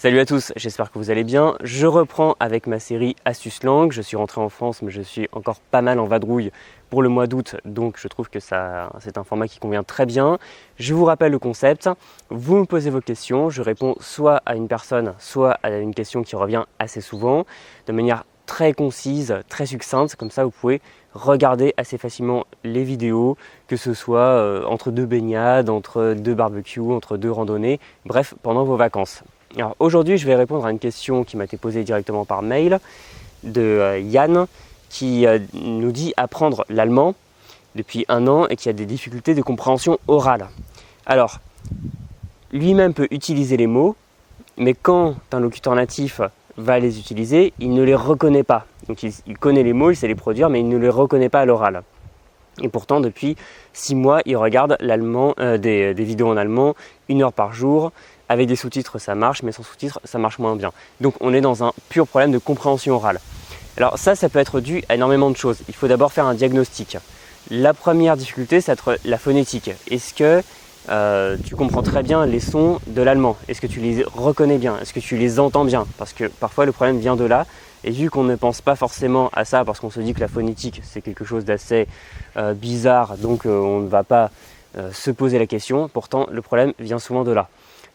Salut à tous, j'espère que vous allez bien. Je reprends avec ma série Astuces Langue. Je suis rentré en France, mais je suis encore pas mal en vadrouille pour le mois d'août, donc je trouve que c'est un format qui convient très bien. Je vous rappelle le concept. Vous me posez vos questions, je réponds soit à une personne, soit à une question qui revient assez souvent, de manière très concise, très succincte. Comme ça, vous pouvez regarder assez facilement les vidéos, que ce soit entre deux baignades, entre deux barbecues, entre deux randonnées, bref, pendant vos vacances. Alors aujourd'hui, je vais répondre à une question qui m'a été posée directement par mail de Yann qui nous dit apprendre l'allemand depuis 1 an et qui a des difficultés de compréhension orale. Alors, lui-même peut utiliser les mots, mais quand un locuteur natif va les utiliser, il ne les reconnaît pas. Donc il connaît les mots, il sait les produire, mais il ne les reconnaît pas à l'oral. Et pourtant, depuis 6 mois, il regarde l'allemand, des vidéos en allemand, 1 heure par jour. Avec des sous-titres, ça marche, mais sans sous-titres, ça marche moins bien. Donc on est dans un pur problème de compréhension orale. Alors ça peut être dû à énormément de choses. Il faut d'abord faire un diagnostic. La première difficulté, c'est la phonétique. Est-ce que tu comprends très bien les sons de l'allemand? Est-ce que tu les reconnais bien? Est-ce que tu les entends bien? Parce que parfois le problème vient de là. Et vu qu'on ne pense pas forcément à ça, parce qu'on se dit que la phonétique, c'est quelque chose d'assez bizarre, donc on ne va pas se poser la question. Pourtant, le problème vient souvent de là.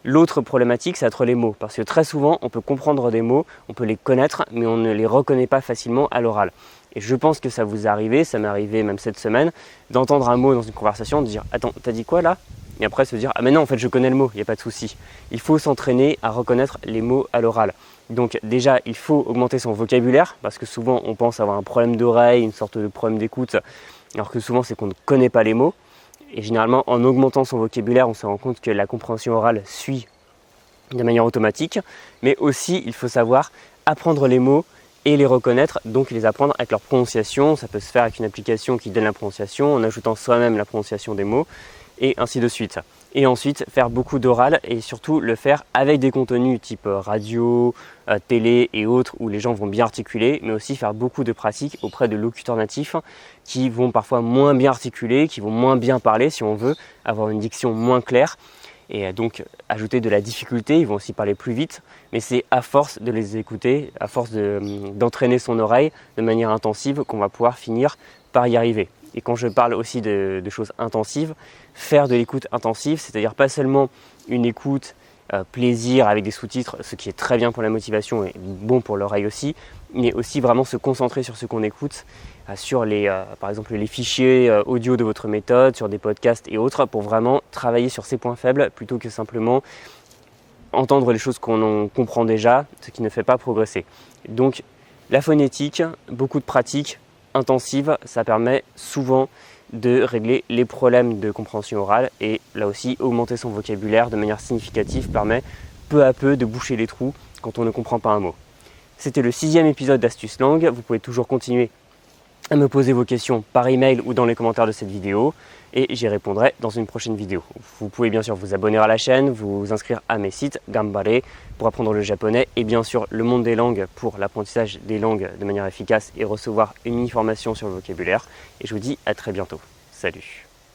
L'autre problématique, c'est les mots, parce que très souvent, on peut comprendre des mots, on peut les connaître, mais on ne les reconnaît pas facilement à l'oral. Et je pense que ça vous est arrivé, ça m'est arrivé même cette semaine, d'entendre un mot dans une conversation, de dire « Attends, t'as dit quoi là ?» Et après se dire « Ah mais non, en fait, je connais le mot, il n'y a pas de souci. » Il faut s'entraîner à reconnaître les mots à l'oral. Donc déjà, il faut augmenter son vocabulaire, parce que souvent, on pense avoir un problème d'oreille, une sorte de problème d'écoute, alors que souvent, c'est qu'on ne connaît pas les mots. Et généralement, en augmentant son vocabulaire, on se rend compte que la compréhension orale suit de manière automatique. Mais aussi, il faut savoir apprendre les mots et les reconnaître, donc les apprendre avec leur prononciation. Ça peut se faire avec une application qui donne la prononciation, en ajoutant soi-même la prononciation des mots, et ainsi de suite. Et ensuite, faire beaucoup d'oral et surtout le faire avec des contenus type radio, télé et autres où les gens vont bien articuler, mais aussi faire beaucoup de pratiques auprès de locuteurs natifs qui vont parfois moins bien articuler, qui vont moins bien parler si on veut, avoir une diction moins claire et donc ajouter de la difficulté. Ils vont aussi parler plus vite, mais c'est à force de les écouter, à force d'entraîner son oreille de manière intensive qu'on va pouvoir finir par y arriver. Et quand je parle aussi de choses intensives, faire de l'écoute intensive, c'est-à-dire pas seulement une écoute plaisir avec des sous-titres, ce qui est très bien pour la motivation et bon pour l'oreille aussi, mais aussi vraiment se concentrer sur ce qu'on écoute, sur par exemple les fichiers audio de votre méthode, sur des podcasts et autres, pour vraiment travailler sur ses points faibles plutôt que simplement entendre les choses qu'on comprend déjà, ce qui ne fait pas progresser. Donc la phonétique, beaucoup de pratiques intensive, ça permet souvent de régler les problèmes de compréhension orale et là aussi augmenter son vocabulaire de manière significative permet peu à peu de boucher les trous quand on ne comprend pas un mot. C'était le 6e épisode d'Astuces Langue. Vous pouvez toujours continuer à me poser vos questions par email ou dans les commentaires de cette vidéo et j'y répondrai dans une prochaine vidéo. Vous pouvez bien sûr vous abonner à la chaîne, vous inscrire à mes sites Gambare pour apprendre le japonais et bien sûr le monde des langues pour l'apprentissage des langues de manière efficace et recevoir une mini-formation sur le vocabulaire. Et je vous dis à très bientôt. Salut!